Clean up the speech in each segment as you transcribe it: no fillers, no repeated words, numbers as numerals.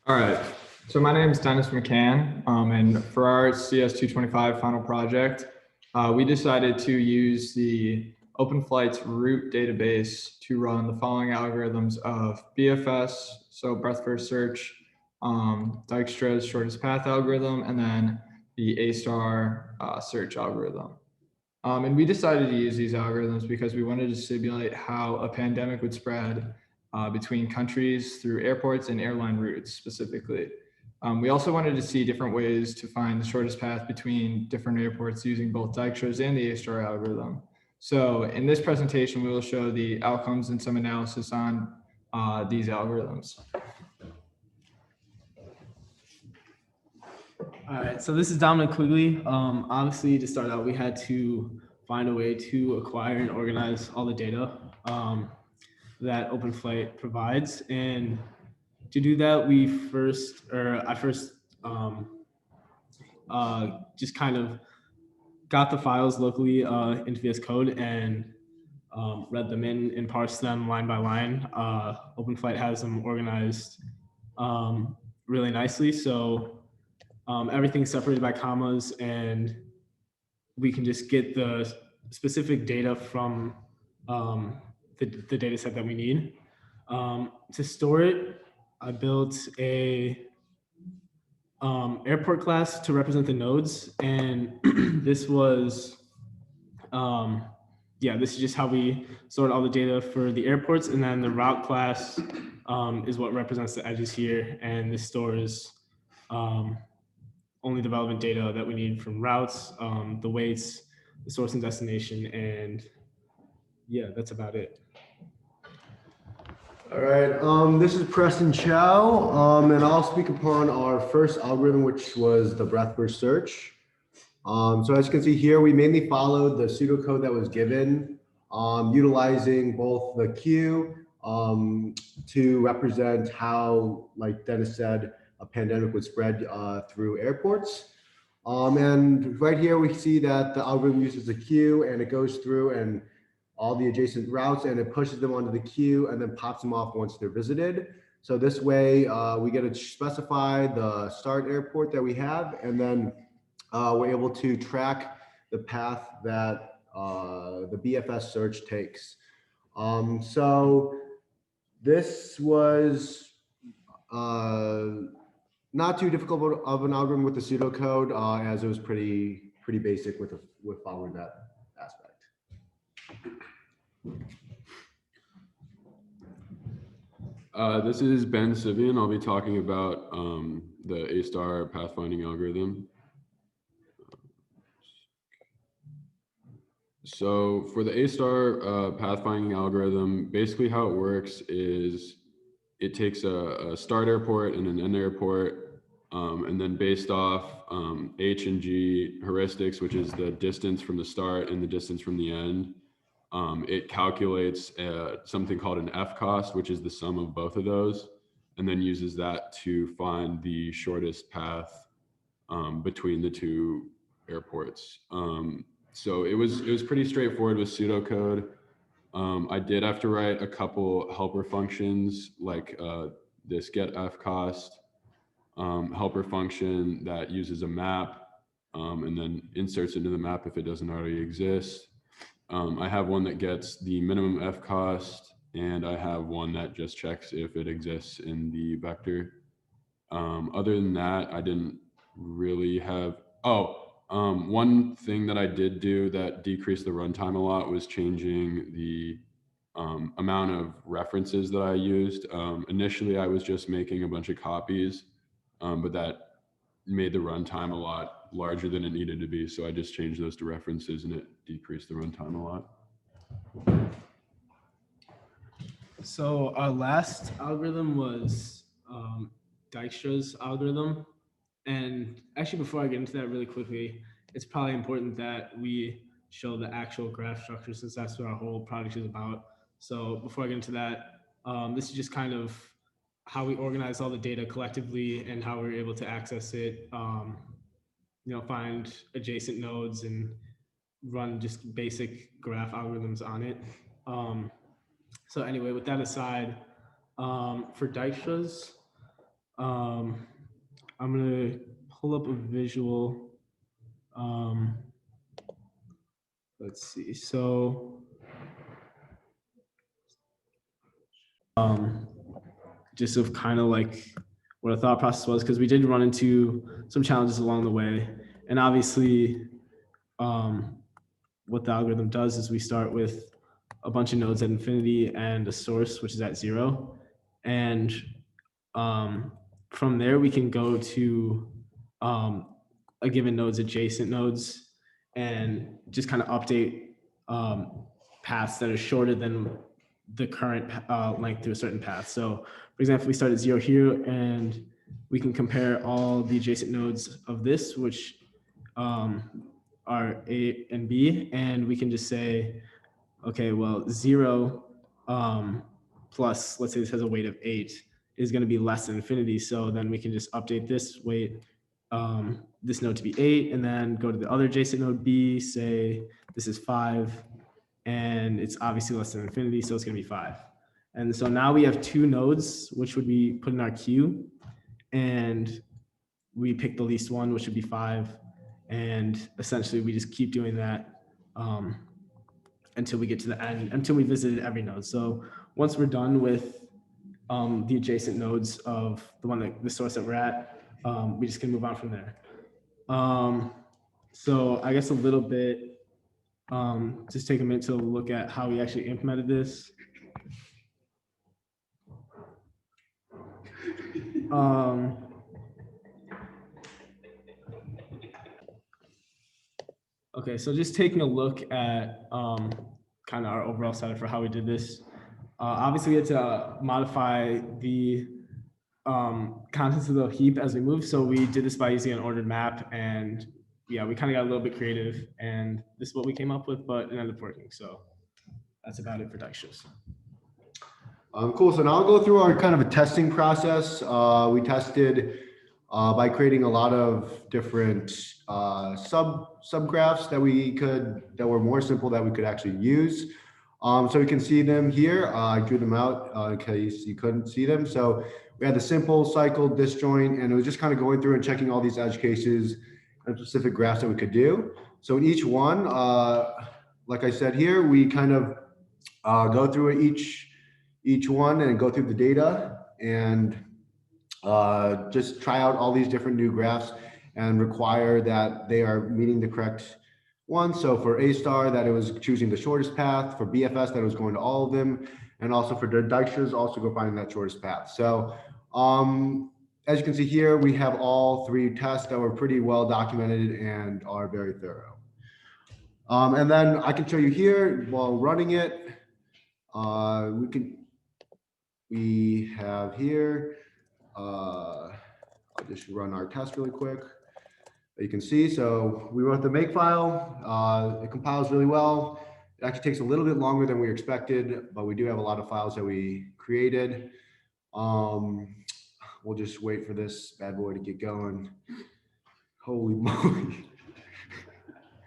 All right, so my name is Dennis McCann, and for our CS225 final project, we decided to use the OpenFlight's root database to run the following algorithms of BFS, so breadth first search, Dijkstra's shortest path algorithm, and then the A-star search algorithm. And we decided to use these algorithms because we wanted to simulate how a pandemic would spread between countries through airports and airline routes specifically. We also wanted to see different ways to find the shortest path between different airports using both Dijkstra's and the A-star algorithm. So in this presentation, we will show the outcomes and some analysis on these algorithms. All right, so this is Dominic Quigley. Obviously, to start out, we had to find a way to acquire and organize all the data that OpenFlight provides. And to do that, I first just kind of got the files locally into VS Code and read them in and parsed them line by line. OpenFlight has them organized really nicely. So everything's separated by commas, and we can just get the specific data from the data set that we need. To store it, I built a airport class to represent the nodes, and this was, this is just how we stored all the data for the airports, and then the route class is what represents the edges here, and this stores only the relevant data that we need from routes, the weights, the source and destination, and yeah, that's about it. All right, this is Preston Chow, and I'll speak upon our first algorithm, which was the breadth first search. So as you can see here, we mainly followed the pseudocode that was given, utilizing both the queue to represent how, like Dennis said, a pandemic would spread through airports. And right here, we see that the algorithm uses a queue, and it goes through and all the adjacent routes, and it pushes them onto the queue and then pops them off once they're visited. So this way we get to specify the start airport that we have, and then we're able to track the path that the BFS search takes. So this was not too difficult of an algorithm with the pseudocode, as it was pretty basic with following that aspect. This is Ben Sivian. I'll be talking about the A-star pathfinding algorithm. So for the A-star pathfinding algorithm, basically how it works is it takes a start airport and an end airport, and then based off H and G heuristics, which is the distance from the start and the distance from the end, it calculates something called an F cost, which is the sum of both of those, and then uses that to find the shortest path between the two airports. So it was pretty straightforward with pseudocode. I did have to write a couple helper functions like this get F cost helper function that uses a map and then inserts into the map if it doesn't already exist. I have one that gets the minimum F cost, and I have one that just checks if it exists in the vector. Other than that, I didn't really have, one thing that I did do that decreased the runtime a lot was changing the amount of references that I used. Initially, I was just making a bunch of copies, but that made the runtime a lot larger than it needed to be. So I just changed those to references, and it decreased the runtime a lot. So our last algorithm was Dijkstra's algorithm. And actually, before I get into that really quickly, it's probably important that we show the actual graph structure, since that's what our whole project is about. So before I get into that, this is just kind of how we organize all the data collectively and how we're able to access it, find adjacent nodes and run just basic graph algorithms on it. So anyway, with that aside, for Dijkstra's, I'm gonna pull up a visual. Let's see. So, just of kind of like what a thought process was, because we did run into some challenges along the way, and obviously, what the algorithm does is we start with a bunch of nodes at infinity and a source which is at 0, and from there we can go to a given node's adjacent nodes and just kind of update paths that are shorter than the current length to a certain path. So for example, we start at 0 here, and we can compare all the adjacent nodes of this, which are A and B, and we can just say, okay, well, 0 plus, let's say this has a weight of 8, is going to be less than infinity. So then we can just update this weight, this node to be 8, and then go to the other adjacent node B, say this is 5, and it's obviously less than infinity, so it's going to be 5. And so now we have 2 nodes, which would be put in our queue, and we pick the least one, which would be 5. And essentially, we just keep doing that until we get to the end, until we visited every node. So once we're done with the adjacent nodes of the source that we're at, we just can move on from there. So I guess a little bit, just take a minute to look at how we actually implemented this. Okay, so just taking a look at kind of our overall setup for how we did this. Obviously, we had to modify the contents of the heap as we move. So we did this by using an ordered map, and yeah, we kind of got a little bit creative, and this is what we came up with, but it ended up working. So that's about it for Dijkstra's. Cool. So now I'll go through our kind of a testing process. We tested by creating a lot of different subgraphs that were more simple that we could actually use. So we can see them here. I drew them out in case you couldn't see them. So we had the simple, cycle, disjoint, and it was just kind of going through and checking all these edge cases and specific graphs that we could do. So in each one, like I said here, we kind of go through each one and go through the data and just try out all these different new graphs and require that they are meeting the correct one. So for A star, that it was choosing the shortest path. For BFS, that it was going to all of them. And also for Dijkstra's, also go finding that shortest path. So as you can see here, we have all 3 tests that were pretty well documented and are very thorough. And then I can show you here while running it. We have here, I'll just run our test really quick. You can see, so we wrote the make file. It compiles really well. It actually takes a little bit longer than we expected, but we do have a lot of files that we created. We'll just wait for this bad boy to get going. Holy moly.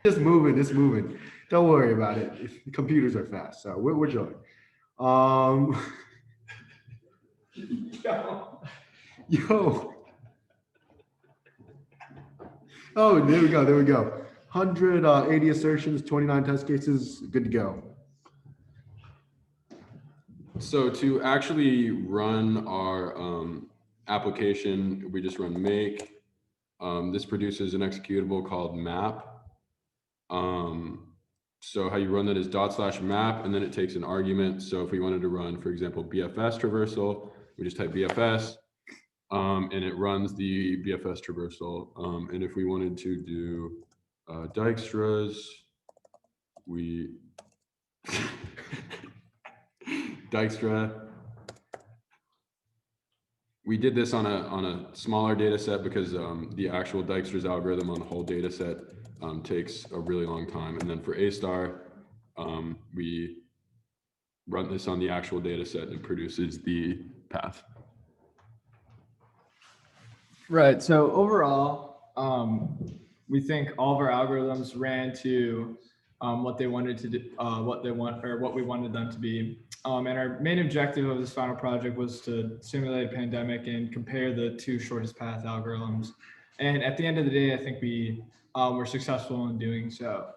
Just moving. Don't worry about it. Computers are fast, so we're joking. Yo. Oh, there we go. 180 assertions, 29 test cases, good to go. So to actually run our application, we just run make. This produces an executable called map. So how you run that is /map, and then it takes an argument. So if we wanted to run, for example, BFS traversal, we just type BFS, and it runs the BFS traversal. And if we wanted to do Dijkstra's, we Dijkstra. We did this on a smaller data set because the actual Dijkstra's algorithm on the whole data set takes a really long time. And then for A star, we run this on the actual data set and it produces the path. Right. So overall, we think all of our algorithms ran to what they wanted to do, what we wanted them to be. And our main objective of this final project was to simulate a pandemic and compare the two shortest path algorithms. And at the end of the day, I think we were successful in doing so.